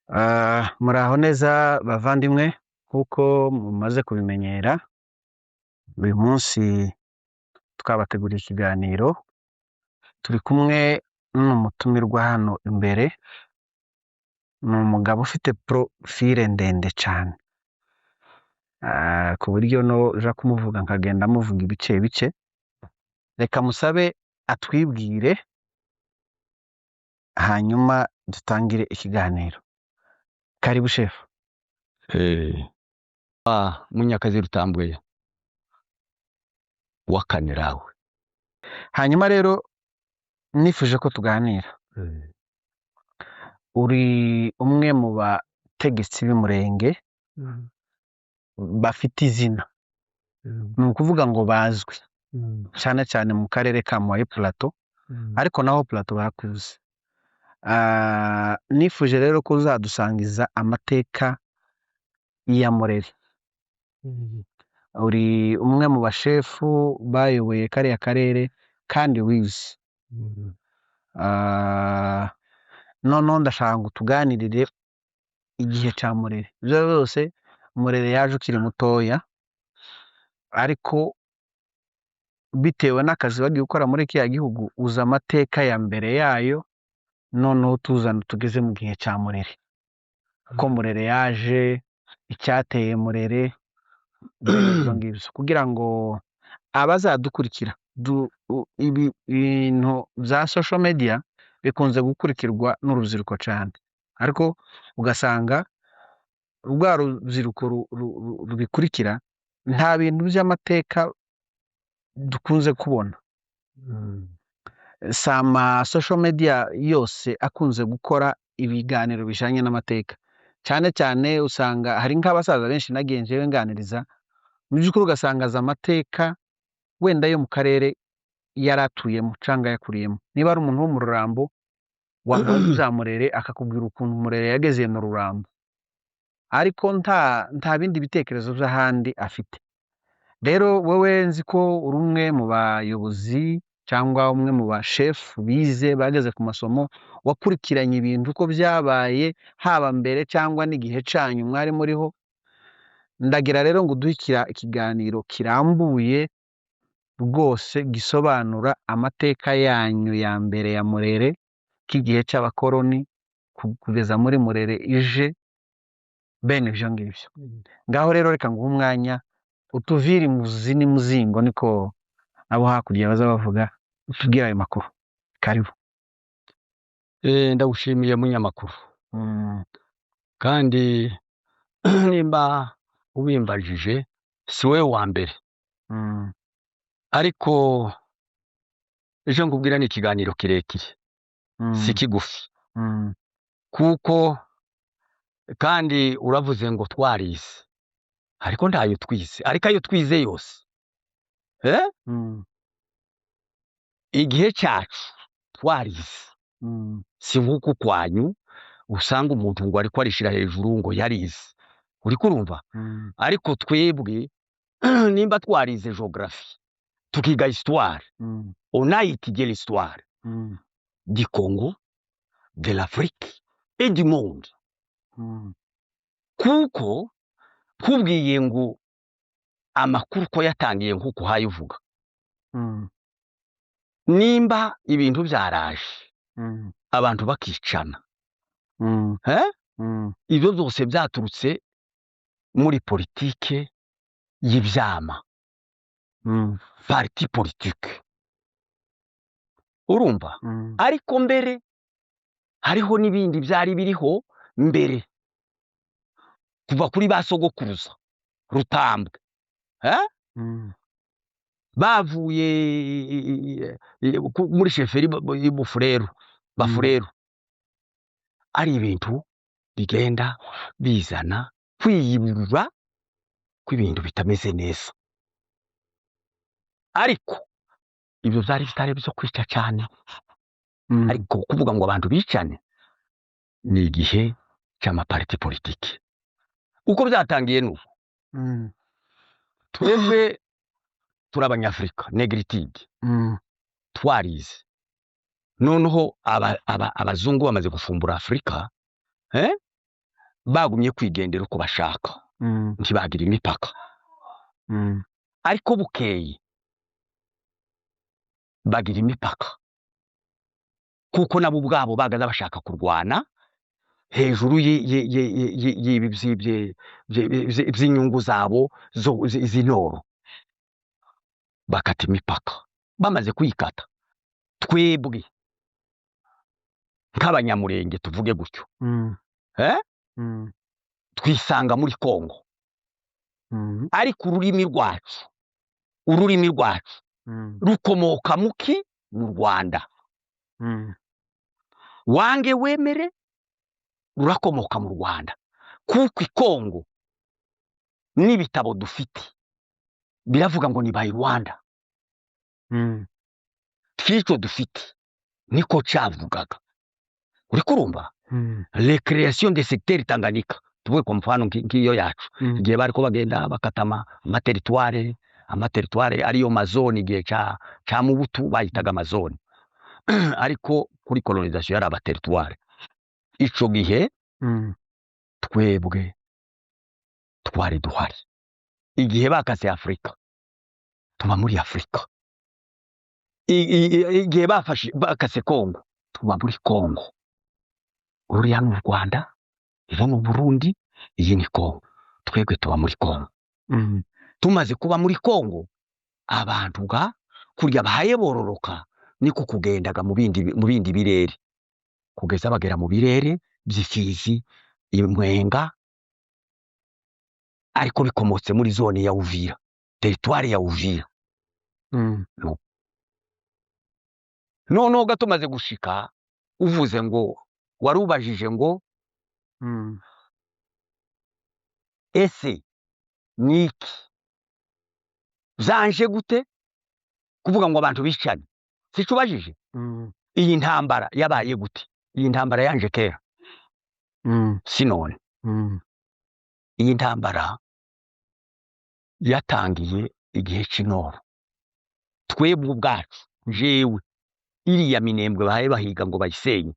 Muraho neza bavandimwe nk'uko mumaze kubimenyera, uyu munsi twabateguriye ikiganiro, turi kumwe n'umutumirwa hano imbere, ni umugabo ufite profile ndende cyane, ku buryo noja kumuvuga nkagenda muvuga ibice bice. Reka musabe atwibwire hanyuma dutangire ikiganiro. Karibu shefu. Munyakazi Rutambwe wakanirawe. Hanyuma rero nifuje ko tuganira. Uri umwe mu bategetsi b'umurenge bafite izina, ni ukuvuga ngo bazwi cyane cyane mu karere ka Moyo Plateau, ariko naho Plateau bakuze. Nifuje rero ko uzadusangiza amateka ya Murere. Uri umwe mu bashefu bayoboye kariya karere kandi wize. Noneho ndashaka ngo tuganirire igihe cya Murere. Ibyo byose Murere yaje ukiri mutoya, ariko bitewe n'akazi bagiye gukora muri kiriya gihugu uza amateka ya mbere yayo, noneho tugeze mu gihe cya Murere, ko Murere yaje, icyateye Murere, ibyo ngibyo, kugira ngo abazadukurikira, ibi bintu bya social media bikunze gukurikirwa n'urubyiruko cyane, ariko ugasanga rwa rubyiruko rubikurikira nta bintu by'amateka dukunze kubona. Sama social media yose akunze gukora ibiganiro bijanye n'amateka, cyane cyane usanga hari nk'abasaza benshi nagenje nganiriza, mu by'ukuri ugasanga aza amateka wenda yo mu karere yaratuyemo cyangwa yakuriyemo. Niba ari umuntu wo mu Rurambo wamuza Murere akakubwira ukuntu Murere yageze mu Rurambo, ariko nta bindi bitekerezo by'ahandi afite. Rero wowe nzi ko uri umwe mu bayobozi cyangwa umwe mu bashefu bize bageze ku masomo, wakurikiranye ibintu uko byabaye haba mbere cyangwa n'igihe canyu mwari muriho. Ndagira rero ngo duhikira ikiganiro kirambuye rwose gisobanura amateka yanyu ya mbere ya Murere, k'igihe cy'abakoroni kugeza muri Murere ije, bene ibyo ngibyo. Ngaho rero reka nguhe umwanya utuvire imuzi n'imuzingo, niko abo hakurya baza bavuga, utubwire ayo makuru. Karibu. Ndagushimiye munyamakuru. Kandi nimba ubimbajije si we wa mbere, ariko ejo nkubwira ni ikiganiro kirekire, si kigufi, kuko kandi uravuze ngo twarize, ariko ntayo twize, ariko ayo twize yose igihe cyacu twarize, si nk'uku kwanyu usanga umuntu ngo ariko arishira hejuru ngo yarize, uri kurumva? Ariko twebwe nimba twarize geography tukiga histoire, on a étudié l'histoire du Congo, de l'Afrique et du monde. Kuko kubwiye ngo amakuru ko yatangiye nk'uko hayivuga, nimba ibintu byaraje abantu bakicana, ibyo byose byaturutse muri politike y'ibyama, parti politique, urumva? Ariko mbere hariho n'ibindi byari biriho mbere, kuva kuri ba sogokuruza Rutambwe, bavuye muri sheferi Bafurero, ari ibintu bigenda bizana kwiyibura kw'ibintu bitameze neza. Ariko ibyo byari bitari byo kwica cyane, ariko kuvuga ngo abantu bicane ni igihe cy'amapariti politiki. Uko byatangiye n'ubu, twebwe turi Abanyafurika negritude, twarize, noneho abazungu bamaze gufumbura Afurika, bagumye kwigendera uko bashaka ntibagira imipaka ariko bukeye bagira imipaka kuko nabo ubwabo bagaza bashaka kurwana hejuru z'inyungu zabo z'inoro bakata imipaka bamaze kuyikata twebwe nk'abanyamurenge tuvuge gutyo twisanga muri Kongo ariko ururimi rwacu rukomoka muki mu Rwanda wange wemere rurakomoka mu Rwanda kuko ikongo n'ibitabo dufite biravuga ngo ni by Rwanda twico dufite niko cavugaga uri kurumva recreation de secteur Tanganyika tuvuge kwa mfano ngiyo yacu igihe bariko bagenda bakatama amateritware ariyo mazone igihe ca Mubutu bayitaga amazone ariko kuri colonisation yari abateritware ico gihe twebwe twari duhari igihe bakase Afrika tuba muri Afrika igihe bakase Kongo tuba muri Kongo uriya n'u Rwanda ivo mu Burundi iyi ni Kongo twebwe tuba muri Kongo tumaze kuba muri Kongo abantu kurya bahaye bororoka niko kugendaga mu bindi birere kugeza bagera mu birere by'ifizi imwenga ariko bikomotse muri zone ya Uvira territoire ya Uvira no gatumaze gushika uvuze ngo warubajije ngo ese niki zanje gute kuvuga ngo abantu bicane sicubajije iyi ntambara yabaye gute iyi ntambara yanje kera sinone iyi ntambara yatangiye igihe c'inoro twebwe ubwacu jewe iriya minembwe bahaye bahiga ngo bayisenye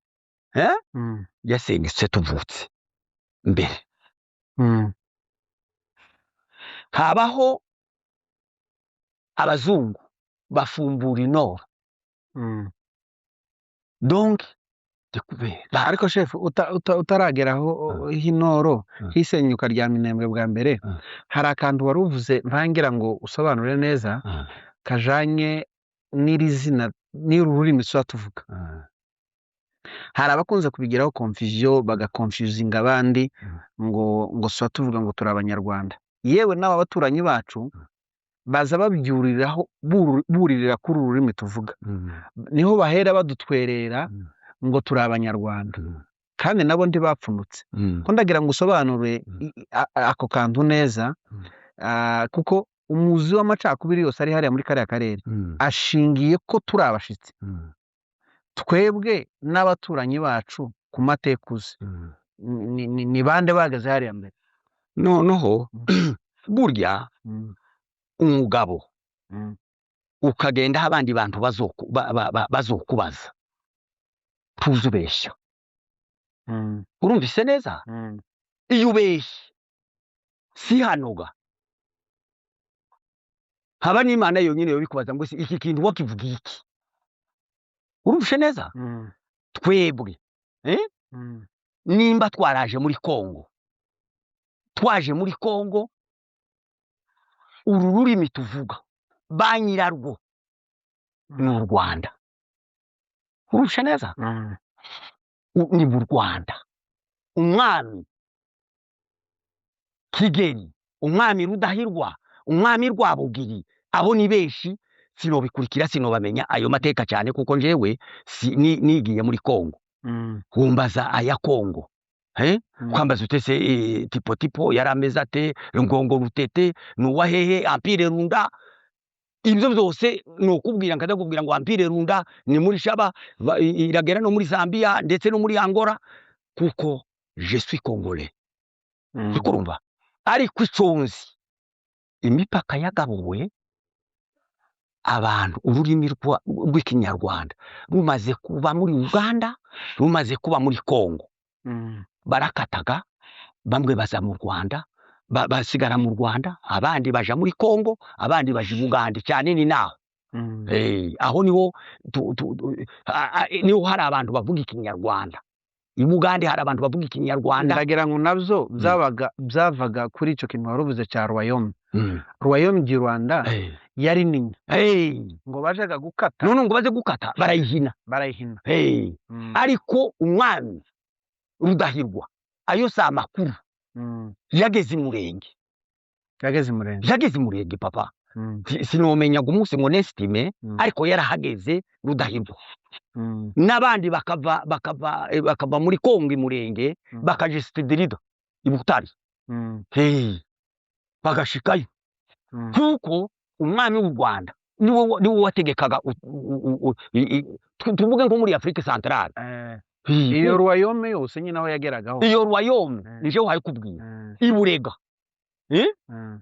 yasenyutse tuvutse mbere habaho abazungu bafumbura inoro donc ariko chef utarageraho hinoro hisenyuka rya minembwe bwa mbere hari akantu wari uvuze ntangira ngo usobanure neza kajanye n'irizina n'ururimi tuvuga hari abakunze kubigiraho confusion bagaconfusinga abandi ngo swa tuvuga ngo turi abanyarwanda yewe n'aba baturanyi bacu baza babyuriraho buririra kuri ururimi tuvuga niho bahera badutwerera ngo turi abanyarwanda kandi nabo ndi bapfunutse ko ndagira ngo usobanure ako kantu neza kuko umuzi w'amacakubiri yose ari hariya muri kariya karere ashingiye ko turi abashitsi twebwe n'abaturanyi bacu ku matekuzi ni bande bageze hariya mbere noneho burya umugabo ukagenda abandi bantu bazokubaza tuzubeshya urumvise neza iyo ubeshye si hanoga haba n'Imana yonyine yo bikubaza ngo iki kintu wakivuga iki urumvise neza twebwe nimba twaraje muri Kongo twaje muri Kongo uru rurimi tuvuga ba nyirarwo ni u Rwanda urumvise neza ni mu Rwanda umwami Kigeli umwami Rudahirwa umwami Rwabugiri abo ni benshi sinobikurikira sinobamenya ayo mateka cyane kuko njewe nigiye muri Kongo humbaza aya Kongo kwambaza utese tipo yarameza ate ngongo rutete nuwa hehe Empire Runda ibyo byose nokubwira nkadakubwira ngo Empire Runda ni muri Shaba iragera no muri Zambia ndetse no muri Angola kuko je suis congolais ukurumva ariko iconzi imipaka yagabuwe abantu ururimi rw'ikinyarwanda rumaze kuba muri Uganda rumaze kuba muri Kongo barakataga bamwe baza mu Rwanda basigara mu Rwanda, abandi baja muri Kongo, abandi baje i Bugande, cyane ni naho aho niho niho hari abantu bavuga ikinyarwanda. I Bugande hari abantu bavuga ikinyarwanda. ndagira ngo nabyo byavaga kuri icyo kintu waruvuze cya Royaume. Royaume du Rwanda yari nini, ngo bajaga gukata, none ngo baze gukata barayihina. Ariko umwami Rudahigwa ayo si amakuru, yageze Murenge. Yageze Murenge papa. Sinomenyaga umunsi ngo nestime, ariko yarahageze Rudahigwa. N'abandi bakava muri Kongo Murenge bakaje Stidirida i Butare. Bagashikayo kuko umwami w'u Rwanda niwe wategekaga, tuvuge nko muri Afrique Centrale. Iyo Royaume yose nyine aho yageragaho, iyo Royaume nije wahaye kubwira i Burega,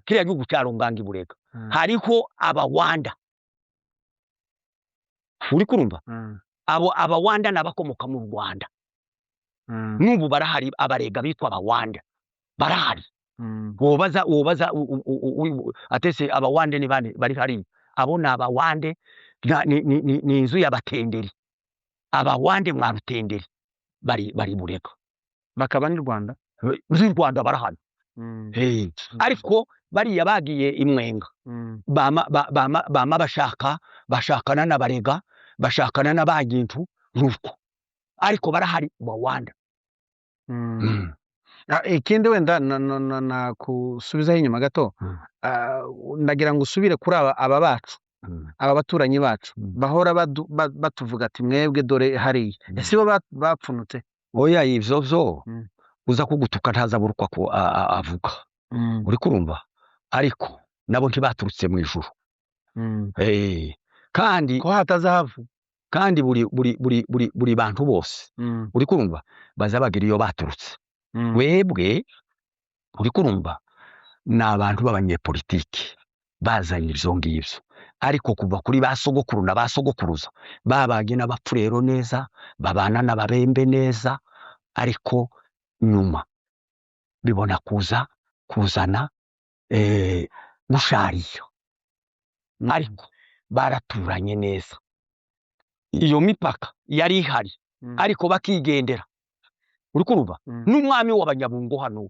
kiriya gihugu cya Ronganga i Burega hariho Abawanda. Uri kurumva? Abo Abawanda nabakomoka mu Rwanda. N'ubu barahari abarega bitwa Abawanda barahari. Wobaza atese Abawande ni bane bari hari. Abo na Abawande ni inzu y'abatenderi. Abawande mwa Rutenderi bari Burega. Bakaba ni Rwanda. Muri Rwanda barahari. Ariko bariya bagiye imwenga. Bama bashakana n'abarega, bashakana n'abagintu ruko. Ariko barahari Bawanda. Ikindi wenda na kusubizaho inyuma gato, ndagira ngo usubire kuri aba bacu, aba baturanyi bacu bahora batuvuga ati mwebwe dore hariya, ese bo bapfunutse? Oya, ivyo vyo uza kugutuka ntaza burukwa ko avuga. Uri kurumva? Ariko nabo ntibaturutse mu ijuru. Kandi ko hatazahavu, kandi buri bantu bose uri kurumva baza bagira iyo baturutse. Webwe uri kurumva n'abantu b'abanyepolitiki bazanye ivyo ngivyo, ariko kuva kuri basogokuru na basogokuruza babage n'abapfurero neza, babana n'ababembe neza, ariko nyuma bibona kuzana gushariyo. Ariko baraturanye neza, iyo mipaka yari ihari, ariko bakigendera. Uri kurumva? N'umwami w'Abanyabungo hano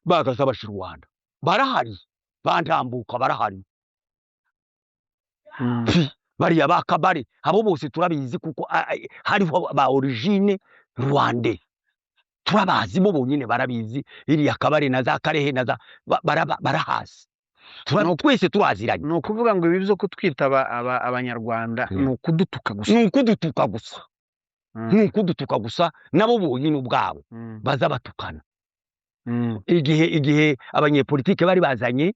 bagaza bashi Rwanda barahari, bandambuka barahari. Bariya bakabare abo bose turabizi kuko hariho ba origine Rwande, turabazi bo bonyine barabizi. Iriya kabare na za Karehe na za barahazi, twese turaziranye. ni ukuvuga ngo ibi byo kutwita Abanyarwanda ni ukudutuka gusa, ni ukudutuka gusa nabo bonyine ubwabo baza batukana. Igihe abanyepolitike bari bazanye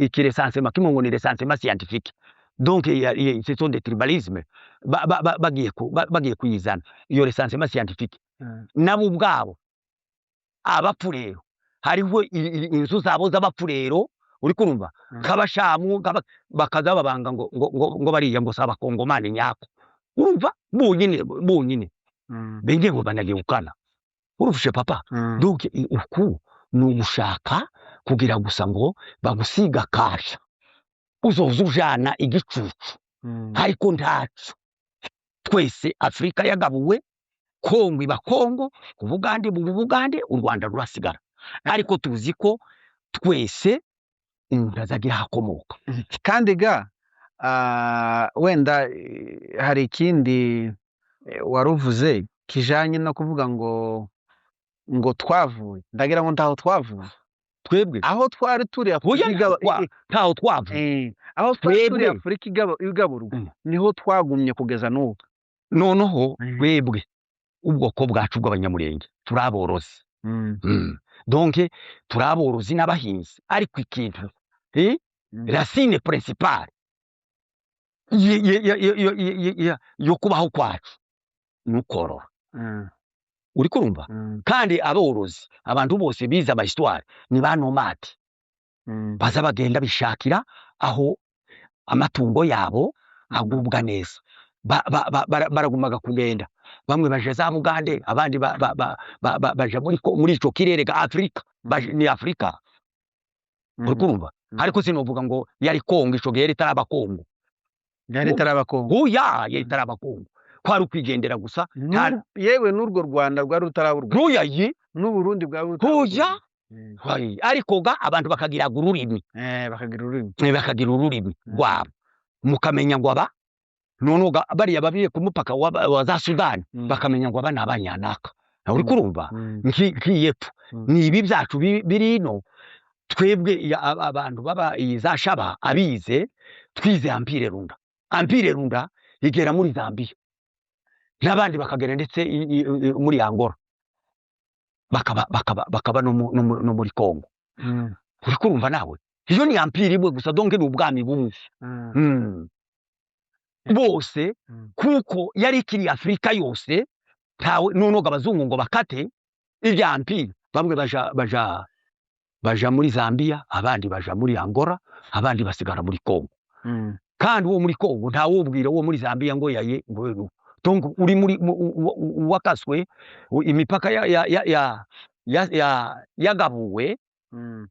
ikiresansema kimwe ngo ni resansema scientifique, donc ce sont des tribalismes, bagiye kuyizana iyo resansema scientifique. Nabo ubwabo abapfurero hariho inzu zabo z'abapfurero, uri kurumva, kabashamu bakaza babanga ngo bariya ngo saba Kongomani nyako. Urumva bonyine benge ngo banagekana. Urufushe papa? Donc uku ni ugushaka kugira gusa ngo bagusiga kasha uzoza ujana igicucu, ariko ntacu. Twese Afrika yagabuwe, Kongo iba Kongo, Ubugande mu Bugande, u Rwanda rurasigara. Ariko tuzi ko twese ndazagira hakomoka. Kandi wenda hari ikindi waruvuze kijanye no kuvuga ngo twavuye. Ndagira ngo ntaho twavuye Twebwe aho twari turi ntaho twavuye, aho twari turi Afrika igaburwa niho twagumye kugeza n'ubu. Noneho twebwe ubwoko bwacu bw'Abanyamurenge turaborozi. Donc turaborozi n'abahinzi, ariko ikintu racine principale yo kubaho kwacu nukorora. Uri kurumva? Kandi aborozi, abantu bose biza ama histoire ni ba nomade, baza bagenda bishakira aho amatungo yabo agubwa neza. Baragumaga kugenda bamwe baje za Bugande abandi baje muri ico kirere ga Afrika ni Afrika urumva ariko sinovuga ngo yari Kongo ico gihe ritaraba Kongo yari taraba Kongo oya yari taraba Kongo kwari ukwigendera gusa yewe n'urwo Rwanda rwari rutaraburwa oya ye n'u Burundi bwari oya ariko ga abantu bakagira ururimi bakagira ururimi rwabo mukamenya ngo aba nonoga bariya babiye ku mupaka wa za Sudani bakamenya ngo aba nabanyanaka uri kurumva nkiyepfu ni ibi byacu birino twebwe abantu baba izashaba abize twize Empire Runda igera muri Zambia n'abandi bakagera ndetse muri Angola bakaba no muri Kongo uri kurumva nawe iyo ni Empire imwe gusa donc ni ubwami bumwe bose kuko yari kiri Afrika yose tawe nonoga abazungu ngo bakate ibya Empire bamwe baja muri Zambia abandi baja muri Angola abandi basigara muri Kongo kandi uwo muri Kongo nta wubwira uwo muri Zambia ngo yaye ngo donc uri muri wakaswe imipaka yagabuwe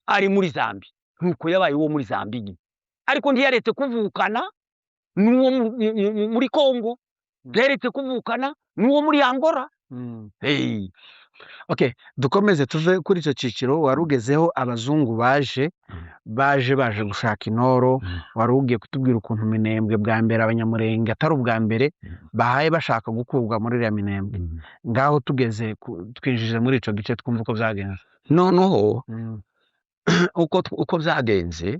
ari muri Zambia nkuko yabaye uwo muri Zambia ariko ntiyaretse kuvukana n'uwo muri Kongo yaretse kuvukana n'uwo muri Angola Okay, dukomeze tuve kuri icyo ciciro warugezeho abazungu baje gushaka intoro warugiye kutubwira ukuntu Minembwe bwa mbere abanyamurenge atari ubwa mbere bahaye bashaka gukurwa muri ya Minembwe ngaho tugeze twinjije muri ico gice twumva uko byagenze noneho uko byagenze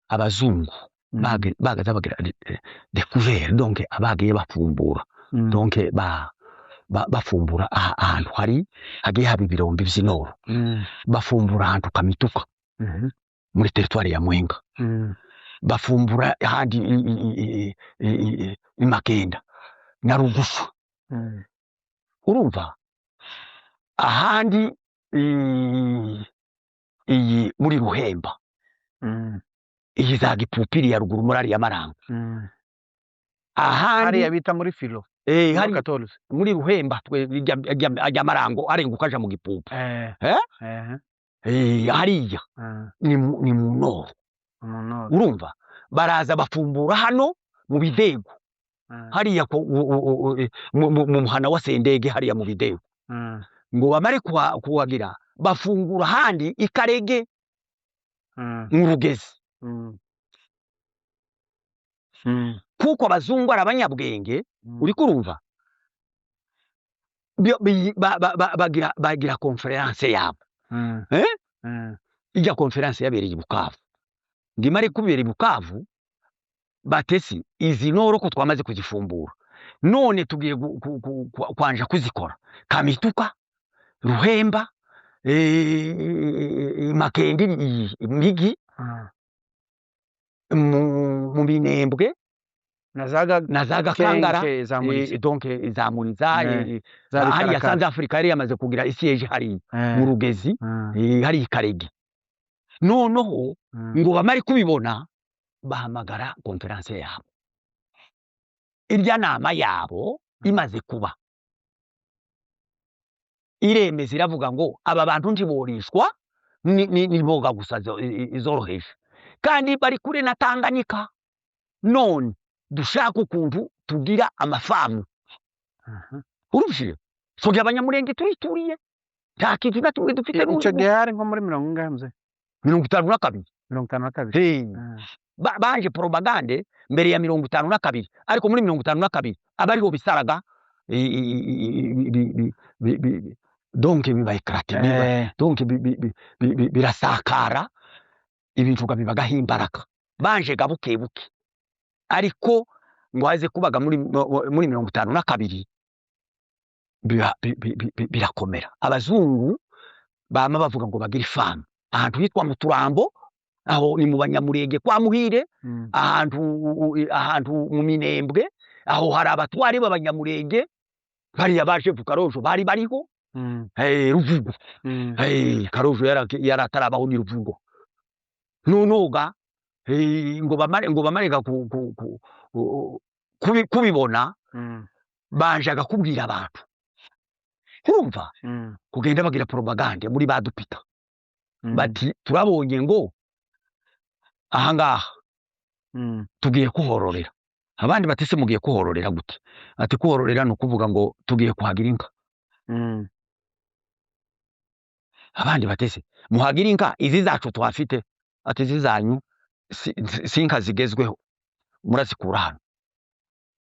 abazungu bagaza bagira découvert donc abagiye bafumbura donc bafumbura ahantu hagiye haba ibirombe vy'intoro bafumbura ahantu Kamituka muri territoire ya Mwenga bafumbura ahandi Makenda na Rugufu urumva ahandi iyi muri Ruhemba iyi za Gipupiri ya ruguru muri ya Maranga ahandi yabita muri Filo hari muri Ruhemba ajya Marango arenguka aja mu Gipupu hariya ni mu Noro urumva baraza bafumbura hano mu Bidego hariya mu muhana wa Sendege hariya mu Bidego ngo bamare kuwagira bafungura handi Ikarege mu Rugezi kuko abazungu ari abanyabwenge uri kurumva bagira conference yabo ijya conference yabereye i Bukavu ngimare kubera i Bukavu batesi izi ntoro ko twamaze kuzifumbura none tugiye kwanja kuzikora Kamituka Ruhemba Makendi Migi mu Minembwe na zaga Kangara donc zamuriza hariya South Africa yari yamaze kugira isiege hari mu Rugezi hari Ikarege noneho ngo bamari kubibona bahamagara conference yabo irya nama yabo imaze kuba iremeza iravuga ngo aba bantu ntiborishwa ni boga gusa izoroheje kandi bari kure na Tanganyika none dushaka ukuntu tugira amafamu urumvise soje abanyamurenge turituriye nta kintu na tumwe dufite ico gihari nko muri 52 banje propagande mbere ya 52 ariko muri 52 abariho bisaraga donc bibaye kraté donc birasakara ibintu bibaga imbaraka banje gabuke buke ariko ngo haze kubaga muri 52 birakomera abazungu bama bavuga ngo bagira ifamu ahantu hitwa mu Turambo aho ni mu Banyamurenge kwa Muhire ahantu mu Minembwe aho hari abatwari b'Abanyamurenge bari yabaje Karojo bari bariho Ruvugo Karojo yaratarabaho ni Ruvugo nonoga ngo bamarega kubibona Mm. banjaga kubwira abantu urumva Mm. kugenda bagira propagande muri badupita Mm. bati turabonye ngo ahangaha Mm. tugiye kuhororera abandi bati se mugiye kuhororera gute ati kuhororera no kuvuga ngo tugiye kuhagira inka Mm. abandi batese muhagira inka izi zacu twafite ati izi zanyu si inka zigezweho murazikura hano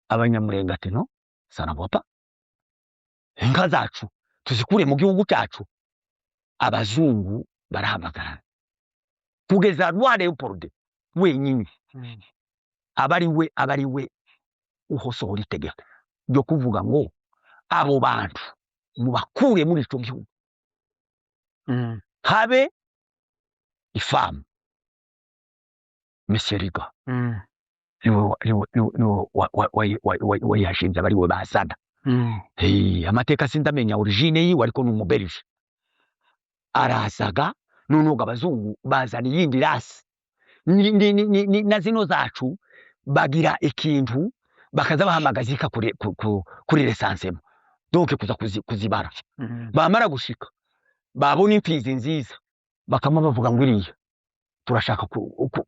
abanyamurenge ati no sana papa inka zacu tuzikure mu gihugu cyacu abazungu barahamagara kugeza Roi Leopold wenyine Mm. abari we uhosohora itegeko ryo kuvuga ngo abo bantu mubakure muri ico gihugu Mm. habe ifamu Monsieur Riga Mm. wayashinze abari we basada Mm. amateka sindamenya origine yiwe ariko n'umubelge arasaga noneho abazungu bazana iyindi rasi na zino zacu bagira ikintu bakaza bahamagaza ika kuri resansemo donc kuza kuzibara Mm. bamara gushika babona imfizi nziza bakama bavuga ngo iriya turashaka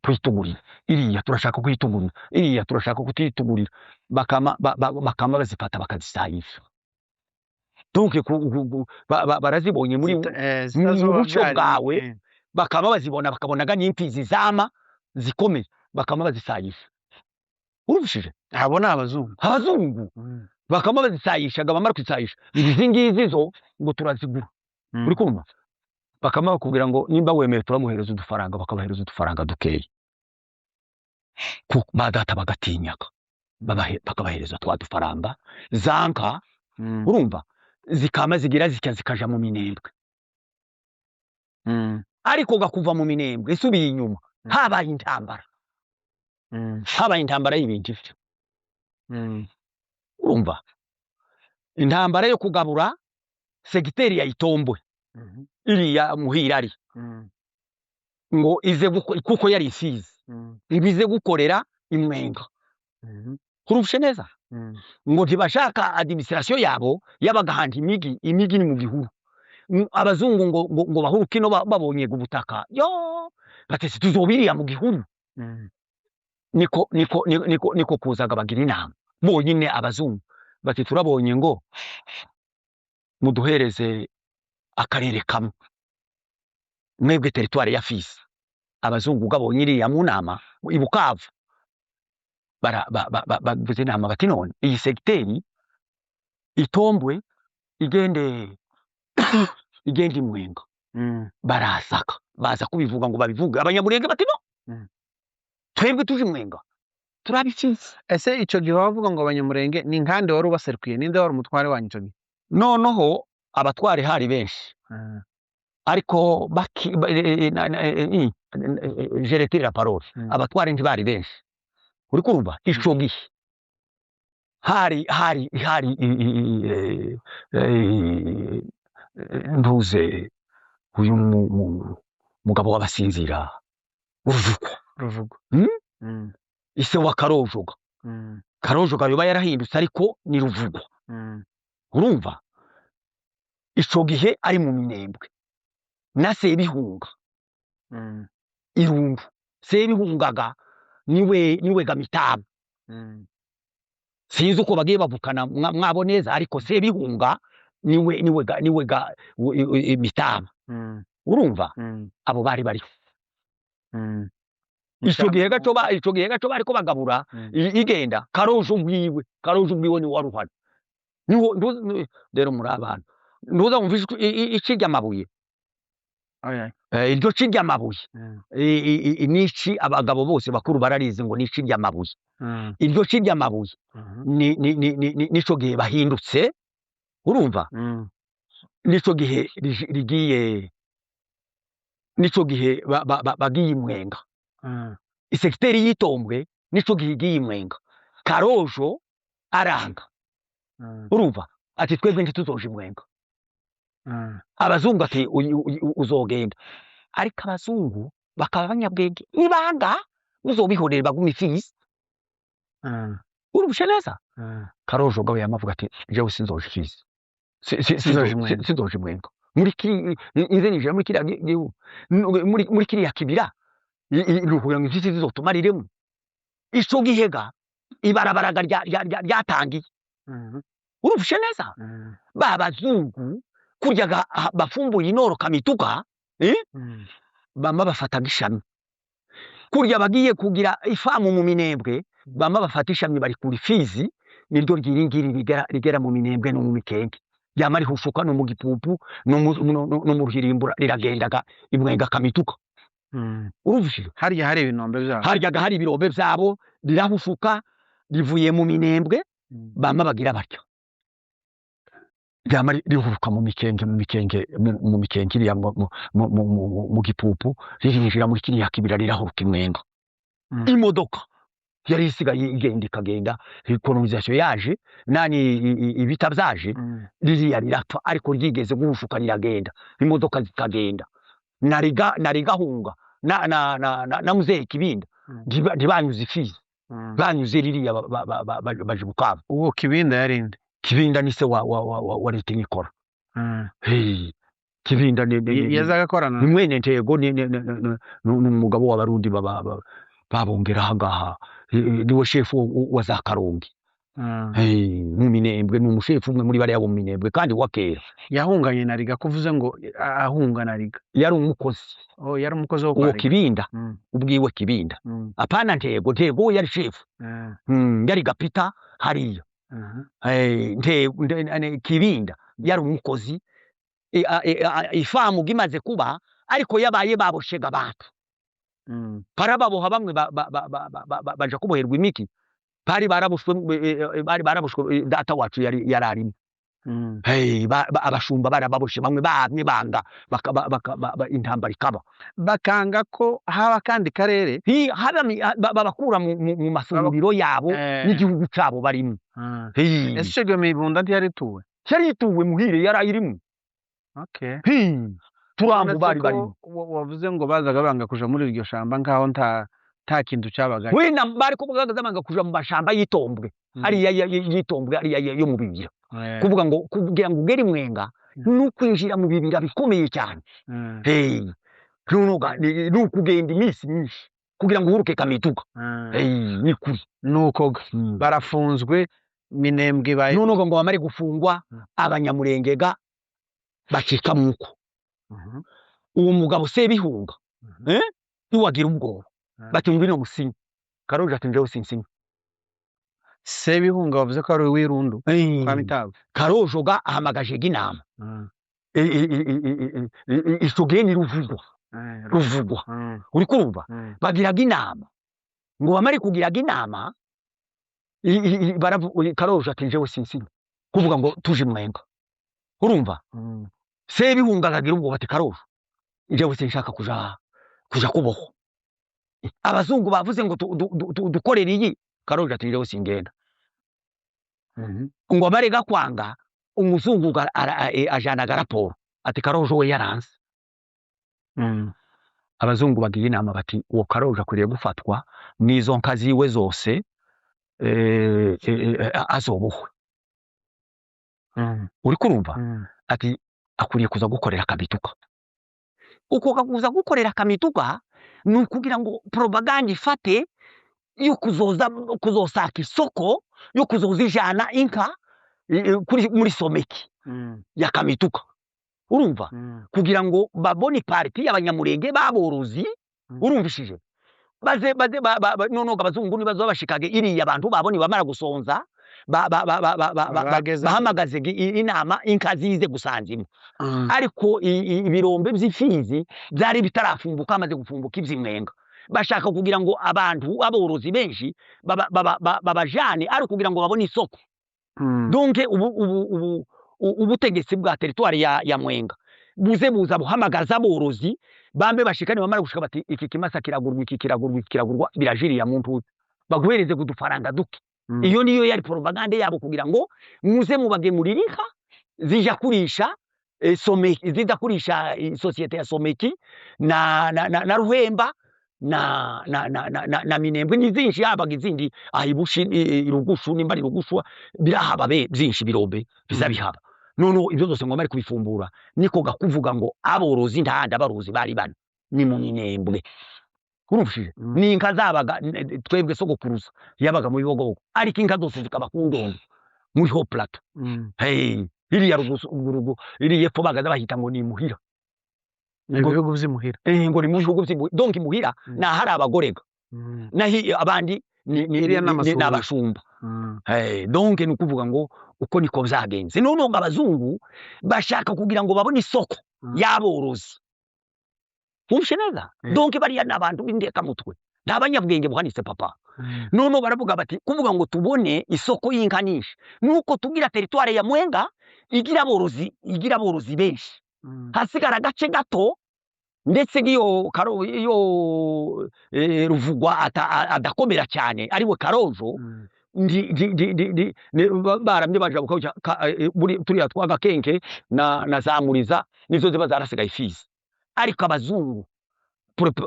kwitugurira iriya turashaka kwitugurira iriya turashaka kutitugurira bakama bazifata bakazisayisha donc barazibonye muri mubuco bwawe bakama bazibona bakabonaga n'imfizi zama zikomeye bakama bazisayisha urubishije abona abazungu bakama bazisayishaga bamara kwisayisha izi ngizi zo ngo turazigura uri kumva bakama bakubwira ngo nimba wemeye turamuhereza udufaranga bakabahereza udufaranga dukeya badata bagatinyaga bakabahereza twa dufaranga zanka urumva zikama zigira zikaja mu minembwe ariko gakuva mu minembwe isubiye inyuma habaye intambara y'ibintu ivyo urumva intambara yo kugabura segiteri ya Itombwe iriya muhirari ngo ize kuko yari isize ibize gukorera imwenga kurushe neza ngo ntibashaka administration yabo yabagahanda imigi ni mu gihuru abazungu ngo bahuruke no babonye ubutaka yo batese tuzobiriya mu gihuru niko kuzaga bagira inama bonyine abazungu bati turabonye ngo muduhereze akarere kamwe mwebwe territoire ya Fisi abazungu gabonye iriya mu nama ibukavu bavuze inama bati none iyi segiteri Itombwe igende imwenga barasaka baza kubivuga ngo babivuge abanyamurenge bati no twebwe tuje imwenga turabikiza ese ico gihe bavuga ngo abanyamurenge ni nkande wari ubaserukiye ninde wari umutware wanyu ico gihe noneho abatware hari benshi ariko je retire la parole abatware ntibari benshi uri kumva ico gihe hari ntuze uyu mugabo w'abasinzira Ruvugo ise wa Karojoga Karojoga yoba yarahindutse ariko ni Ruvugwa urumva ico gihe ari mu minembwe na Sebihunga Irungu Sebihungaga niwe Gamitabo sinzi uko bagiye bavukana mwabo neza ariko Sebihunga niwe Mitabo urumva abo bari ico gihe gaco bariko bagabura igenda Karojo bwiwe ni waruhana niwo rero muri abantu ntuza umvishe ikirya amabuye iryo kirya amabuye nici abagabo bose bakuru bararize ngo nici rya amabuye iryo kirya amabuye nico gihe bahindutse urumva nico gihe rigiye nico gihe bagiye imwenga isekiteri y'Itombwe nico gihe igiye imwenga Karojo aranga urumva ati twebwe ntituzoje imwenga abazungu ati uzogenda ariko abazungu bakaba abanyabwenge ibanga uzobihorera baguma ifisi urumvishe neza Karojoga yamavuga ati jewe sinzoje ifizi sinzoje mwenga muri inze nije muri kiriya muri kiriya kibira kugira ngo ifizi zizotumariremo ico gihega ibarabaraga ryatangiye urumvishe neza babazungu kuryaga bafumbuye inoro kamituka bama bafataga ishami kurya bagiye kugira ifamu mu minembwe bama bafata ishami bari kuri fizi niryo ryiringiri rigera mu minembwe no mu mikenge yama rihufuka no mu gipupu no mu ruhirimbura riragendaga imwenga kamituka urumvishije harya hari ibinombe byabo haryaga hari ibirombe byabo rirahufuka rivuye mu minembwe bama bagira batyo ryama rihuruka mu mikenge iriya mu gipupu ririnjira muri kiriya kibira rirahuruka imwenga imodoka yari isigaye ikagenda kolonisation yaje nani ibita byaje ririya rirapfa ariko ryigeze guhufuka riragenda imodoka zikagenda narigahunga na muzeye kibinda ntibanyuze ifizi banyuze ririya baje Bukavu uwo kibinda yarinde kibinda ni se wa leta nikora kibinda yazaga korana ni mwene ntego n'umugabo w'abarundi babongera ahangaha niwe shefu wa za Karongi mu minembwe ni umushefu umwe muri bariya bo mu minembwe kandi wakera yahunganye na Riga kuvuze ngo ahunga na Riga yari umukozi yari umukozi wo kwa Kibinda ubwiwe Kibinda apana ntego yari shefu yari gapita hariya Kibinda yari umukozi ifamu gimaze kuba ariko yabaye baboshega abantu parababoha bamwe baje kuboherwa imiki bari barabushwe data wacu yararimo abashumba barababoshe bamwe bamwe banga intambara ikaba bakanga ko haba kandi karere babakura mu masubiro yabo n'igihugu cyabo barimo ese cyo mibunda ntiyarituwe muhire yarayirimo turambu bari wavuze ngo bazaga banga kuja muri iryo shamba nkaho nta kintu cyabaga wena bari kuvuga banga kuja mu mashamba yitombwe ari yitombwe ari yo mu bibira kuvuga ngo kugira ngo ugere imwenga n'ukwinjira mu bibira bikomeye cyane n'ukugenda iminsi myinshi kugira ngo uhuruke kamituka ni kuri nuko barafunzwe minembwe nuko ngo bamare gufungwa abanyamurengega bacika muko uwo mugabo Sebihunga niwagira ubwoba bati ngwino musinyi Karoje ati njewe sinsinyi Sebihunga wavuze ko ari wirundu kwa Mitabo Karojoga ahamagaje ginama isogeni ruvugwa uri kurumva bagiraga inama ngo bamare kugiraga inama Karoje ati njewe sinsinyi kuvuga ngo tuje mwenga urumva Sebihunga akagira ubwo bati Karoje njewe sinshaka kuja kuboho abazungu bavuze ngo dukorera iyi Karoje ati njewe singenda ngo abarega kwanga umuzungu ajanaga raporo ati Karoje we yaranze abazungu bagiye inama bati uwo Karoje akwiriye gufatwa n'izo nka ziwe zose azobohwe uri kurumva ati akwiriye kuza gukorera kamituka uko kakuza gukorera kamituka ni ukugira ngo propaganda ifate yo kuzosaka isoko yo kuzozijana inka muri someki ya kamituka urumva kugira ngo babone parti y'abanyamurenge baborozi urumvishije baze nonoga abazungu nibazo bashikage iri abantu babone bamara gusonza bahamagaze inama inka zize gusanzimo ariko ibirombe by'ifizi byari bitarafumbuka amaze gufumbuka iby'imwenga bashaka kugira ngo abantu aborozi benshi babajane ari kugira ngo babone isoko donc ubutegetsi bwa territoire ya Mwenga buza buhamagaza aborozi bambe bashikane bamara gushika bati iki kimasa kiragurwa birajiriya muntu baguhereze kudufaranga duke iyo niyo yari propaganda yabo kugira ngo muze mubagemurira inka zija kurisha someki zidakurisha societe ya someki na ruhemba na Minembwe n'izindi habaga izindi ahibushi irugushu nimba ari irugushu birahaba byinshi birombe bizabihaba noneho ibyo byose ngo bari kubifumbura niko gakuvuga ngo aborozi ndahandi abarozi bari bano ni mu Minembwe urumvishije n'inka zabaga twebwe sogokuruza yabaga mu bibogobogo ariko inka zose zikaba ku ndondo muri ho plateau iriya rugusu iriya epfo bagaza bahita ngo ni muhira ibihugu vy'imuhira ngo ni mu bihugu vy'imuhira donc imuhira na hari abagorega nahi abandi ni n'abashumba donc ni ukuvuga ngo uko niko vyagenze none ngo abazungu bashaka kugira ngo babone isoko y'aborozi umshe neza donc bariya n'abantu b'indeka mutwe n'abanyabwenge buhanitse papa none baravuga bati kuvuga ngo tubone isoko y'inka nyinshi nuko tugira territoire ya Mwenga igira aborozi benshi hasigara gace gato ndetse iyo Ruvugwa adakomera cyane ariwe Karojo baramye baje turiya twagakenke na zamuriza nizo ziba zarasigaye Fizi ariko abazungu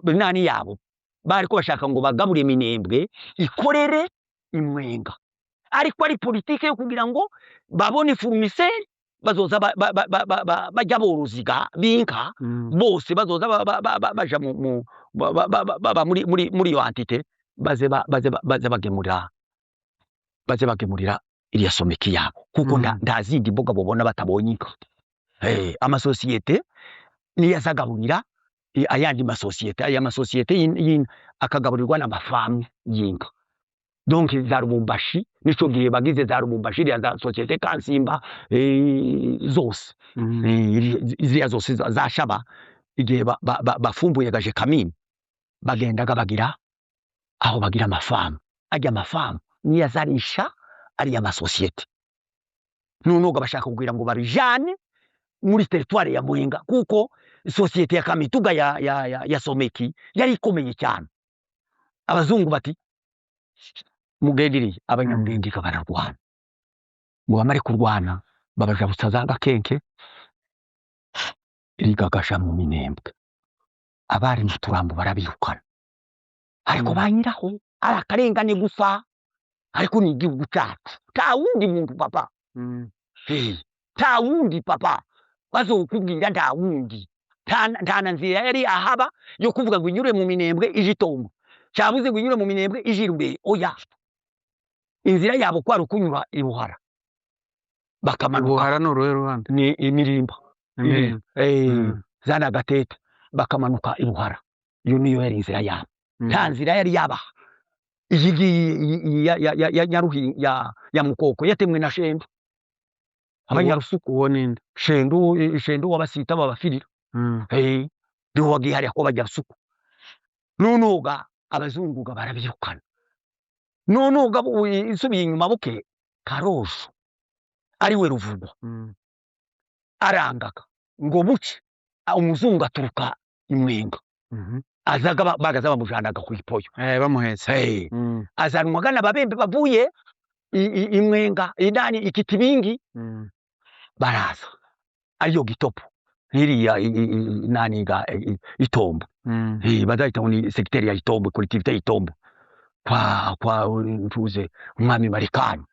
nani yabo bari ko bashaka ngo bagabure Minembwe ikorere imwenga ariko ari politike yo kugira ngo babone fournisseur bazoza bajya boroziga binka bose bazoza baja muri yo entité baze bagemurira iriya someki yabo kuko ndazindi mboga bobona batabonye inka amasosiyete niyo azagaburira ayandi masosiyete aya masosiyete akagaburirwa n'amafamu y'inka donc za Lubumbashi nico gihe bagize za Lubumbashi ya za societe Kansimba zose ziriya zose za Shaba igihe bafumbuye gaje Kamini bagendaga bagira aho bagira amafamu ajya amafamu niyo azarisha ari ya masosiyete nunoga bashaka kugira ngo barijane muri territoire ya Mwenga kuko societe ya Kamituga ya Someki yari ikomeye cyane abazungu bati mugendiriye abanyamwendika bararwana ngo bamare kurwana babaja busazaga kenke irigagasha mu Minembwe abari mu turambo barabirukana ariko banyiraho arakarengane gusa ariko ni igihugu cyacu ta wundi muntu papa ta wundi papa bazokubwira nta wundi nta nzira yari ahaba yo kuvuga ngo inyure mu Minembwe ijitombo cyabuze ngo inyure mu Minembwe ijirube oya inzira yabo kwari kunyura ibuhara bakamanuka Buhara n'uruhe ruhande ni imirimba zana gatete bakamanuka ibuhara iyo niyo yari inzira yabo nta nzira yari yabaha iyi ya Nyaruhi ya Mukoko yatemwe na Shendo abanyarusuku uwo ninde Shendo wabasita babafirira ndiho wagiye hariya ko bajya rusuku nonoga abazunguga barabirukana nonoga isubiye inyuma buke Karojo ariwe Ruvugwa arangaga ngo buke umuzungu aturuka imwenga azaga bagaza bamujanaga ku ipoyo bamuhetse azanwaga n'ababembe bavuye imwenga indani ikitibingi baraza ariyo Gitopo iriya naniga Itombo bazahita ni secteur ya Itombo collectivité Itombo kwa ntuze umwami Marikani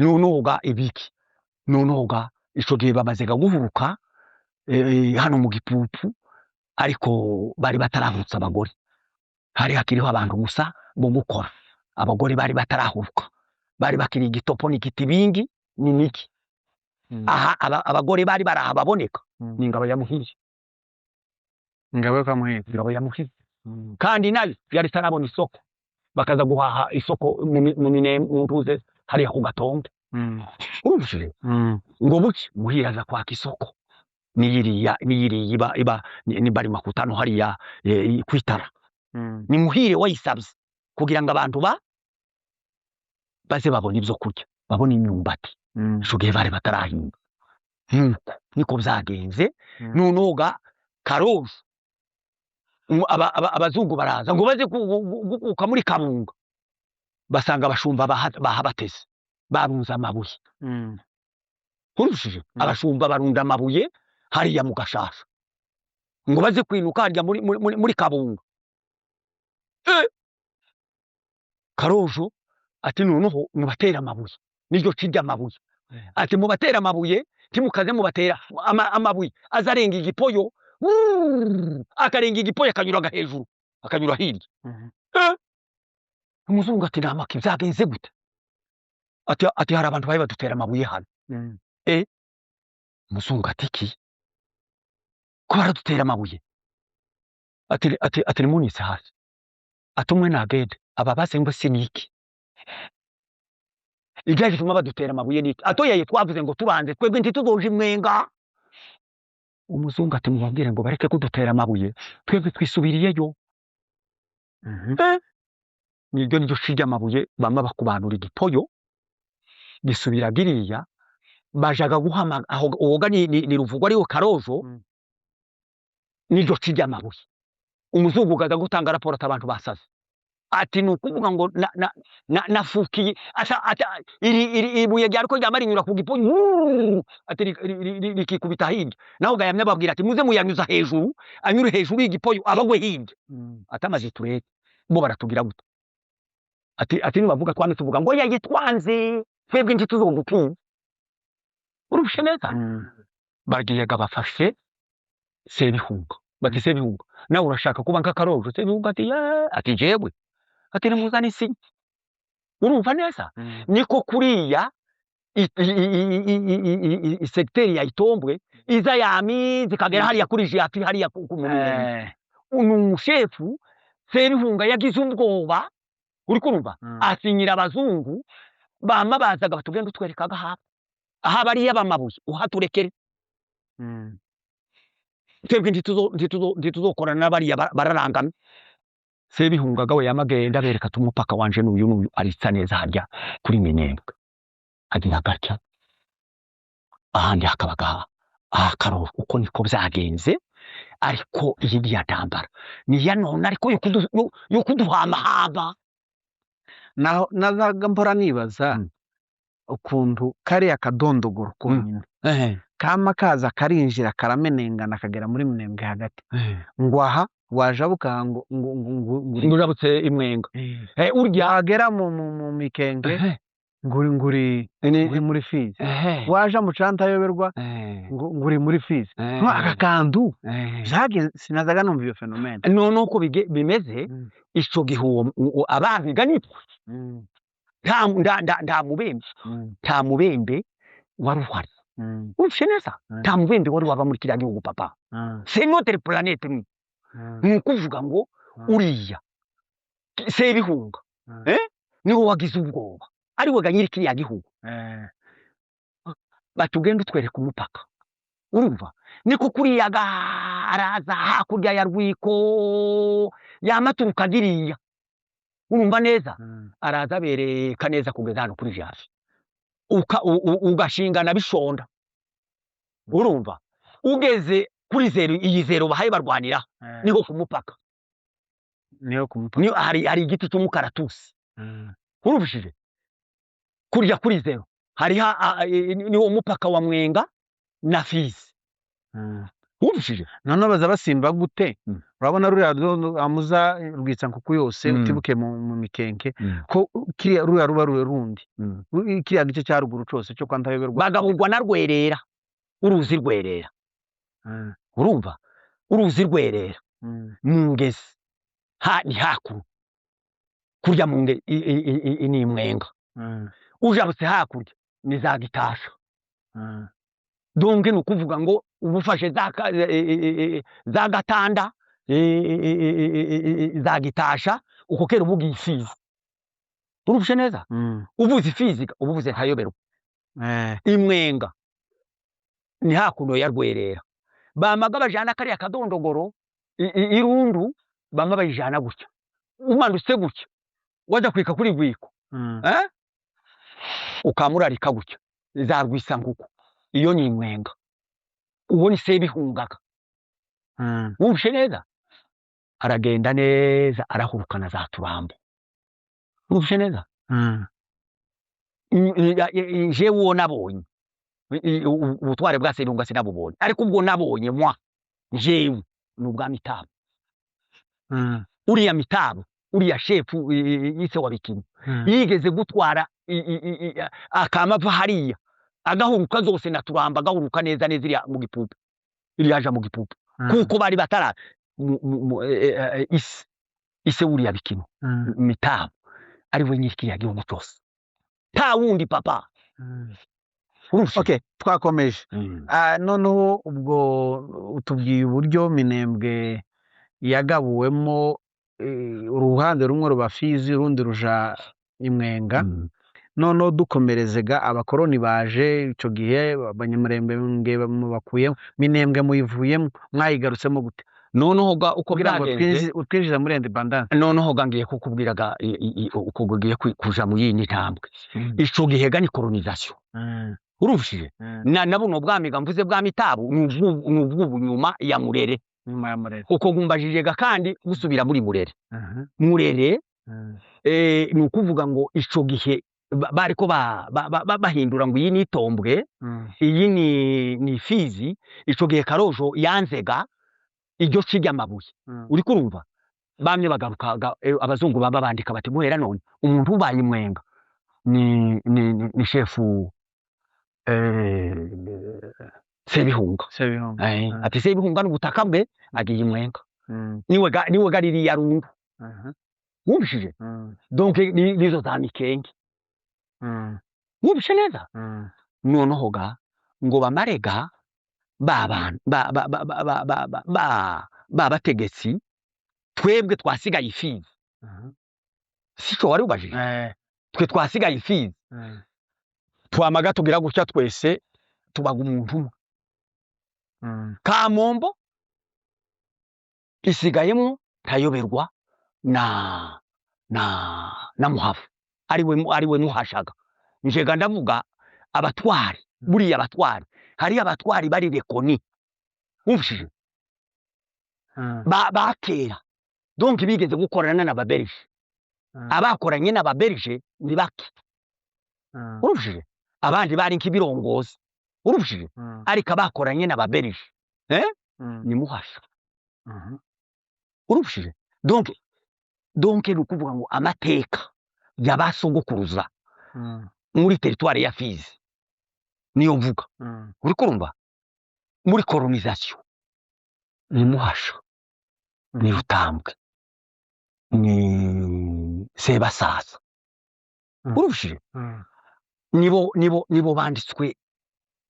nonoga ibiki nonoga ico gihe bamazega guhuruka hano mu Gipupu ariko bari batarahutsa abagore hari hakiriho abantu gusa bo gukora abagore bari batarahuruka bari bakiri Gitopo n'ikitibingi ni niki aha abagore bari baraha baboneka ni ingabo ya Muhiri ingabo ya Muhiri kandi nayo yari tarabona isoko bakaza guhaha isoko mu Minembwe hariya ku Gatonde urumvire ngo buki Muhiri aza kwaka isoko niyiriya iba ni bari makutano hariya kwitara ni Muhire wayisabye kugira ngo abantu baze babona ibyo kurya babona imyumbati shugiye bari batarahinga nuko niko byagenze nonoga Karojo abazungu baraza ngo baze gukuka muri Kabunga basanga abashumba bahabateze barunza amabuye kurushije abashumba barunda amabuye hariya mu Gashasha ngo baze kwinuka harya muri Kabunga Karojo ati noneho mubatera amabuye niryo kirya amabuye ati mubatera amabuye timukaze mubatera amabuye azarenga igipoyo akarenga igipoyo akanyura hejuru akanyura hirya umuzungu ati namaka byagenze gute ati hari abantu bari badutera amabuye hano umuzungu ati ki ko baradutera amabuye ati nimunitse hasi ati umwe nagende aba basengo siniki igyaje tuma badutera amabuye niki atoyaye twavuze ngo tubanze twebwe ntituzoje imwenga umuzungu ati mubabwire ngo bareke kudutera amabuye twebwe twisubiriyeyo niryo niryo shirya amabuye bamwe bakubanura igipoyo gisubira giriya bajaga guhama aho oga ni ruvugwa ariho Karojo niryo shirya amabuye umuzungu gaza gutanga raporo abantu basaze ati nukuvuga ngo nafukiye iri ibuye ryariko ryamarinyura ku gipoyo ati likikubita hirya naho gayamye babwira ati muze muyanyuza hejuru anyure hejuru y'igipoyo abagwe hirya atamaze turete bo baratugira gute ati nibavuga twane tuvuga ngo yaye twanze twebwe nti tuzogukiza urushe neza bagiyaga bafashe Sebihunga bati Sebihunga nawe urashaka kuba nka Karojo Sebihunga ati jewe ati nimuzana isi urumva neza niko kuriya secteur ya Itombwe iza yamizi kagera hariya kuri Jiati hariya kumunene umushefu Sebihunga yagize ubwoba uri kurumva asinyira abazungu bama bazaga batugenda utwerekaga aha bariya bamabuye uhaturekere twebwe ntituzokorana n'abariya bararangana Sebihunga gawe yamagenda bereka tumupaka wanje n'uyu aritsa neza harya kuri Minembwe agira gatya ahandi hakabaga Karojo uko niko byagenze ariko iyi yadambara ni ya none ariko yo kuduhama haba naho nazaga mpora nibaza ukuntu kariya kadondogoro konyine kama kaza karinjira karamenengana kagera muri Minembwe hagati ngo aha wajabuka ngo ngurabutse imwenga urya agera mu Mikenge nguri muri Fizi waja mu Canta yoberwa nguri muri Fizi akakandu byagenze sinazaga numva iyo fenomene none uko bimeze ico gihuwo abahiga nitwe nta mubembe wari uhari urushe neza nta mubembe wari wava muri kiriya gihugu papa c'est notre planète ni ukuvuga ngo uriya Sebihunga niho wagize ubwoba ari we ganyiri kiriya gihugu batugenda utwereka umupaka urumva niko kuriya araza hakurya ya Rwiko yamaturuka giriya urumva neza araza bereka neza kugeza hano kuri Jafi ugashingana bishonda urumva ugeze kuri zero iyi zero bahaye barwanira niho kumupaka niho hari igiti cy'umukaratusi urubishije kurya kuri zero hari niho umupaka wa Mwenga na Fizi urubishije none baza basimba gute urabona ruriya amuza rwitsa nkuku yose utibuke mu Mikenke ko kiriya ruriya ruba rundi kiriya gice cya ruguru cose cyo kwanta yoberwa bagaburwa na Rwerera uruzi Rwerera urumva uruzi Rwerera Mungezi ni hakuru kurya Munge ni Mwenga ujabutse hakurya ni za Gitasha donge nukuvuga ngo ubufashe za Gatanda za Gitasha uko kera ubugiye Fizi urubushe neza ubuzi Fizi ubuvuze ntayoberwa imwenga ni hakuno ya Rwerera bamaga bajana kariya kadondogoro irundu bamwe bayijana gutya umanutse gutya waja kwika kuri Rwiko ukamurarika gutya za Rwisanguko iyo ni Mwenga uwo ni Sebihungaga wumshe neza aragenda neza arahurukana za Turambo wumshe neza je wo nabonye ubutware bwa Sebihunga sinabubonye ariko ubwo nabonye mwa jewe n'ubwa Mitabo uriya Mitabo uriya shefu ise wa Bikini yigeze gutwara akamava hariya agahuruka zose na Turamba agahuruka neza neza iriya mu Gipupe iriyaja mu Gipupe kuko bari batara ise uriya Bikini Mitabo ari we nyirikiriya gihugu cyose ta wundi papa. Okay, twakomeje. Noneho ubwo utubwiye uburyo Minembwe yagabuwemo uruhande rumwe ruba Fizi urundi ruja Imwenga. Noneho dukomerezega abakoroni baje ico gihe abanyamurenge bakuyemo Minembwe muyivuyemo mwayigarutsemo gute? Noneho ga uko byagenze utwinjiza muri independence. Noneho ga ngiye kukubwiraga uko gugiye kuja mu yindi ntambwe. Ico gihe ga ni colonisation. Urumvishije na buno bwami mvuze bwa Mitabo n'ubwubu nyuma ya Murere uko gumbajije ga kandi gusubira muri Murere. Murere ni ukuvuga ngo ico gihe bariko bahindura ngo iyi ni Tombwe iyi ni Fizi. Ico gihe Karojo yanzega iryo kijya amabuye. Uri kurumva bamye bagaruka abazungu baba bandika bati guhera none umuntu ubaye Imwenga ni shefu Sebihunga. Ati Sebihunga n'ubutaka bwe agiye Imwenga. Niwe gariri ya Rundu. Wumvishije donc nizo za Mikenge. Wumvishe neza noneho ga ngo bamarega bategetsi twebwe twasigaye Ifizi. Sico wari ubajije twe twasigaye Ifizi twamaga tugira gutya twese tubaga umuntu umwe. Kamombo isigayemo Tayoberwa na Muhavu ariwe muhashaga. Njega ndavuga abatwari buriya abatwari hari abatwari bari rekoni. Wumvishije bakera donc bigeze gukorana n'ababerije. Abakoranye n'ababerije ni baki. Urumvishije abandi bari nkibirongozi. Urumvishije ariko abakoranye n'ababerije ni muhasha. Urumvishije donc nukuvuga ngo amateka yabasogokuruza muri territoire ya Fizi niyo mvuga. Uri kurumva muri colonisation ni muhasha ni Rutambwe ni Sebasaza. Urumvishije nibo banditswe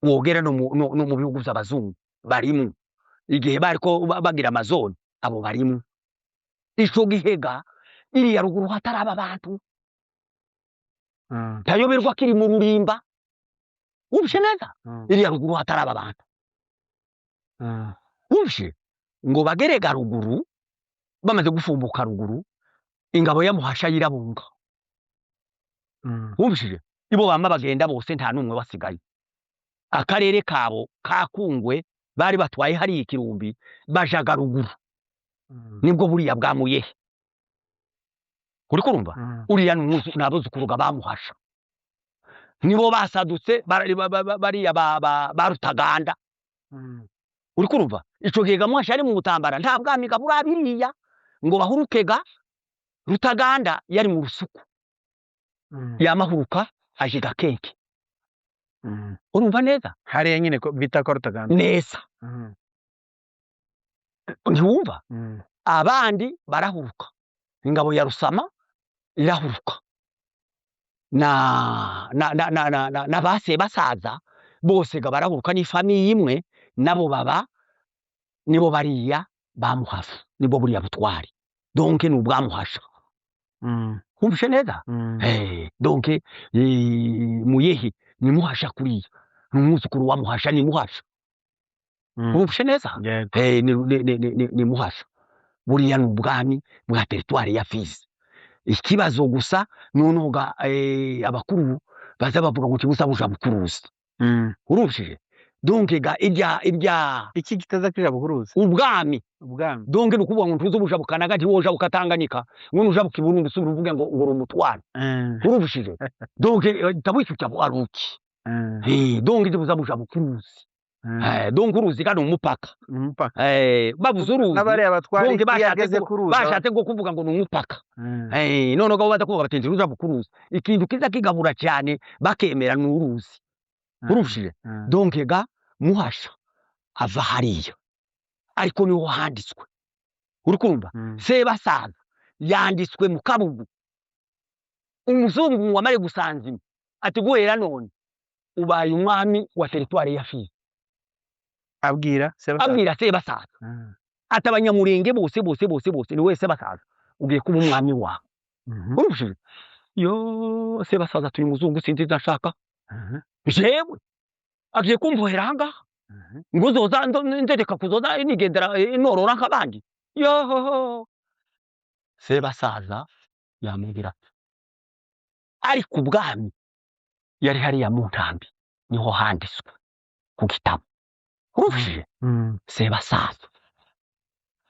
wogera no mu bihugu by'abazungu barimo igihe bariko bagira amazone abo barimo. Ico gihega iri ya ruguru hataraba abantu Tayoberwa kiri mu Rulimba. Wumvishe neza iri ya ruguru hataraba abantu. Wumvishe ngo bagerega ruguru bamaze gufumbuka ruguru ingabo ya Muhasha yirabunga. Wumvishije ibo bama bagenda bose nta numwe wasigaye. Akarere kabo kakungwe bari batwaye hari ikirumbi bajaga ruguru. Nibwo buriya bwamuyehe. Uri kurumva uriya n'abuzukuruga bamuhasha nibo basadutse bariya barutaganda. Uri kurumva ico gihe Muhasha ari mu Butambara nta bwami burabiriya ngo bahurukega. Rutaganda yari mu Rusuku yamahuruka ajiga kenke. Urumva neza hariya nyine bita ko Rutaganda neza. Ntiwumva abandi barahuruka ingabo ya Rusama irahuruka na base basaza bose ga barahuruka ni famille imwe nabo baba nibo bariya bamuhafu nibo buriya butwari donc n'ubwamuhasha. Wumvishe neza donc muyehe ni Muhasha kuriya n'umuzukuru wa Muhasha ni Muhasha. Wumvishe neza ni Muhasha buriya n'ubwami bwa territoire ya Fizi. Ikibazo gusa noneho ga abakuru baza bavuga ngo kibuza buja bukuruzi. Urumvishije donc ga irya iki kitaza kija bukuruzi ubwami donc nukuvuga ngo ntuzo buja bukanaga nti woja bukatanganyika ngo nuja bukiburundi usubira uvuge ngo uri umutwara. Urumvishije donc tabwicu cyo aruki donc kibuza buja bukuruzi donc uruzi kandi umupaka umupaka babuze uruzi n'abariya batwara donc iyo ageze ku ruzi bashatse ngo kuvuga ngo ni umupaka none gabo badakuvuga batenze uruza bukuruzi ikintu kiza kigabura cyane bakemera n'uruzi urushije donc ga muhasha ava hariya ariko niho handitswe urukumva Sebasaza yanditswe mu Kabugu umuzungu wamare gusanzima ati guhera none ubaye umwami wa territoire ya Fizi abwira Sebasaza ati abanyamurenge bose ni wese Sebasaza ugiye kuba umwami wawe urushije yo Sebasaza turi muzungu sinzi ndashaka jewe agiye kumvohera hanga ngo zoza ndeka kuzoza nigendera inorora nk'abandi yo Sebasaza yamubwira ariko ubwami yari hariya mu ntambi niho handitswe ku gitabo urushije Sebasaza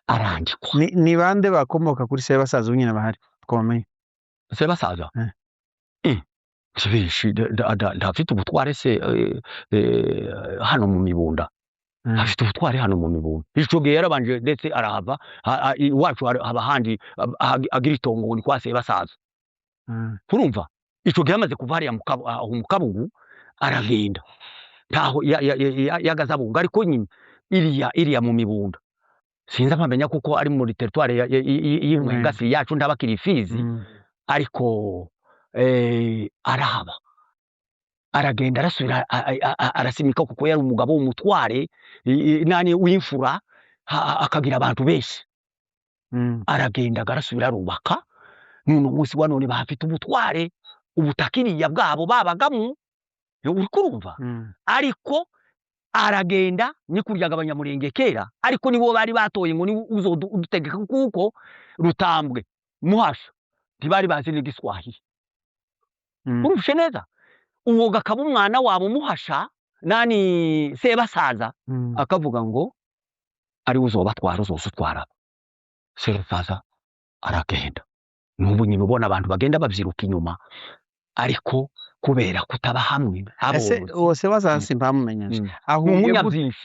arandikwa ni bande bakomoka kuri Sebasaza nyine bahari twamenye Sebasaza benshi ndafite ubutware se hano mu Mibunda afite ubutware hano mu Mibunda ico gihe yarabanje ndetse arahava iwacu haba handi agira itongo ni kwa Sebasaza urumva ico gihe amaze kuva hariya mu Kabugu aragenda ntaho yagazabunga ariko nyine iriya mu Mibunda sinza mpamenya kuko ari muri territoire y'Ingasi yacu ndabakiri Fizi ariko arahaba aragenda arasubira arasimika kuko yari umugabo w'umutware nani w'imfura akagira abantu benshi aragenda arasubira arubaka none umunsi wa none bahafite ubutware ubutakiriya bwabo babagamo uri kurumva ariko aragenda ni kuryaga abanyamurenge kera ariko nibo bari batoye ngo ni uzodutegeka kuko Rutambwe Muhasha ntibari bazi n'igiswahili urumva neza uwo gakaba umwana wabo Muhasha nani Sebasaza akavuga ngo ari uzobatwara uzosutwara Sebasaza aragenda n'ubu nyine ubona abantu bagenda babyiruka inyuma ariko kubera kutaba hamwe ese uwo Sebasaza simpamumenye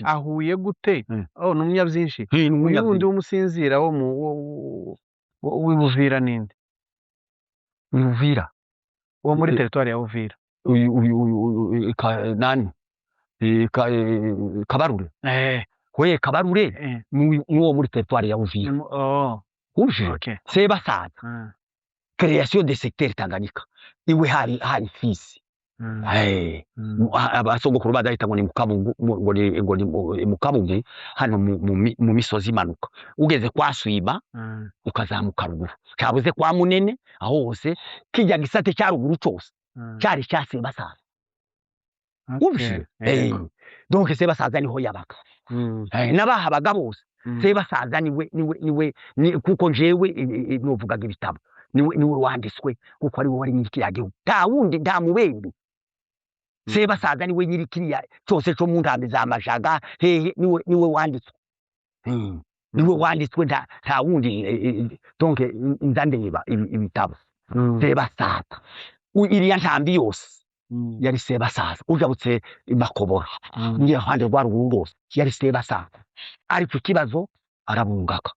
ahuye gute n'umunyabyinshi n'undi w'umusinzira wo mu w'Ubuvira ninde Uvira wo muri territoire ya Uvira nani Kabarure we Kabarure n'uwo muri territoire ya Uvira uje Sebasaza création de secteur Tanganyika iwe hari Fizi abasogokuru badahita ngo ni mu Kabugu hano mu misozi imanuka ugeze kwa Swiba ukazamuka ruguru cyabuze kwa Munene aho hose kijya gisate cya ruguru cyose cyari cya Sebasaza uje donc Sebasaza niho yabaga n'abahabaga bose Sebasaza niwe kuko njewe novugaga ibitabo niwe wanditswe kuko ari we wari nyirikiriya gihugu nta wundi nta mubembe Sebasaza niwe nyirikiriya cyose cyo mu ntambi za Majaga hehe niwe wanditswe niwe wanditswe nta wundi donc nzandeba ibitabo Sebasaza iriya ntambi yose yari Sebasaza ujabutse Makobora niyo hande rwa ruguru rwose yari Sebasaza ariko ikibazo arabungaga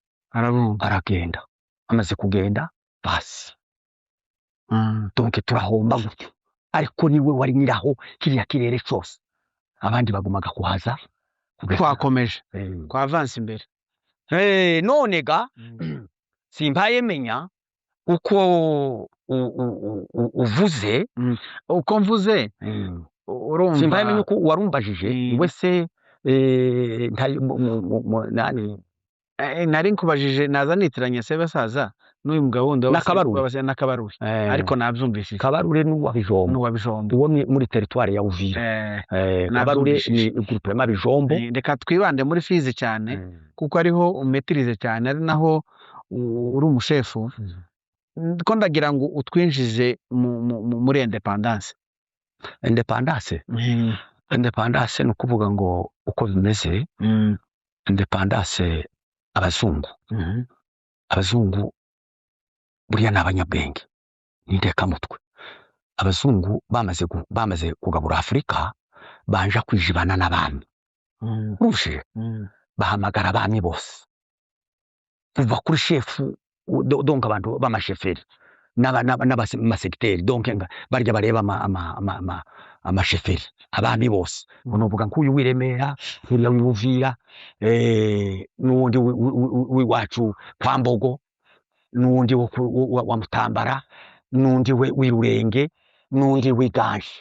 aragenda amaze kugenda basi donc turahomba gutyo ariko niwe wari nyiraho kiriya kirere cyose abandi bagumaga kuhaza twakomeje kwa avance imbere none ga simbaye menya uko uvuze uko mvuze urumva simbaye menya uko warumbajije wese nani nari nkubajije naza nitiranya Sebasaza n'uyu mugabo wundi n'Akabarure ariko nabyumvishije Kabarure n'uwa Bijombo uwo muri territoire ya Uvira Kabarure ni groupe ya Bijombo reka twibande muri Fizi cyane kuko ariho umetirize cyane ari naho uri umushefu ko ndagira ngo utwinjize muri independence independence ni ukuvuga ngo uko bimeze independence abazungu buriya ni abanyabwenge n'indekamutwe abazungu bamaze kugabura Afurika banja kwijibana n'abami urumva bahamagara abami bose kuva kuri shefu donc abantu b'amasheferi n'amasegiteri donc barya bareba amasheferi abami bose unovuga nk'uyu w'Iremera uriya w'Ibuvira n'uwundi w'iwacu kwa Mbogo n'uwundi wa Mutambara n'undi w'Irurenge n'undi w'Iganje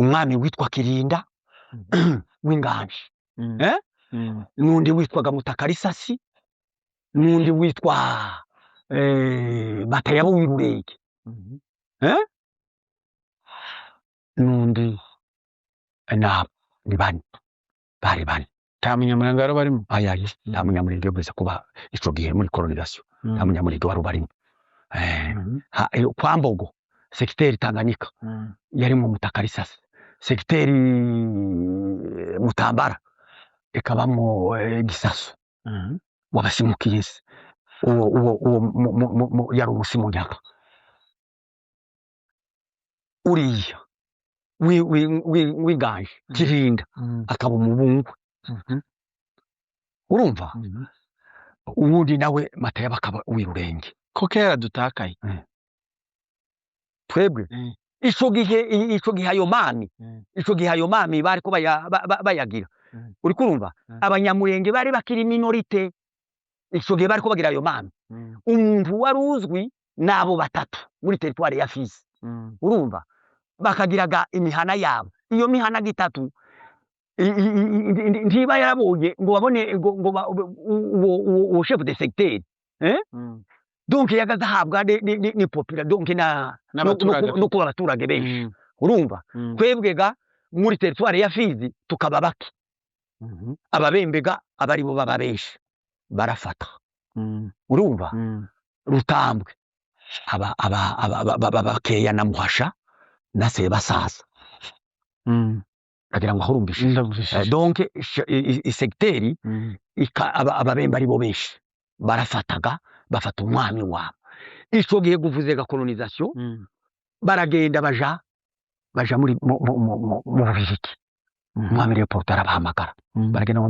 umwami witwa Kirinda w'Inganje n'undi witwaga Mutakarisasi n'undi witwa Batayabo w'Irurenge n'undi ni bane bari bane nta munyamurenge wari barimo ayaye nta munyamurenge wese kuba ico gihe muri colonisation nta munyamurenge wari barimo kwa Mbogo sekiteri Tanganyika yarimo Mutakarisasi sekiteri Mutambara ikabamo Gisasu wabasimukizi uwo yari umusimunyaka uriya w'Inganje Kirinda akaba umubungwe urumva uwundi nawe Mataya bakaba w'Irurenge ko kera dutakaye twebwe ico gihe ayo mami bariko bayagira uri kurumva abanyamurenge bari bakiri minorite ico gihe bariko bagira ayo mami umuntu wari uzwi nabo batatu muri territoire ya Fizi urumva bakagiraga imihana yabo iyo mihana gitatu ntiba yarabonye ngo babone uwo chef de secteur donc yagazahabwa ni popula donc no kuba abaturage benshi urumva twebwega muri territoire ya Fizi tukaba baki ababembega abaribo baba benshi barafata urumva Rutambwe bakeya na Muhasha na Sebasaza agira ngo ahurumbishe donc isegiteri ababembe ari bo benshi barafataga bafata umwami wabo ico gihe guvuze ga colonisation baragenda baja muri mu Bubirigi umwami Leopold arabahamagara baragenda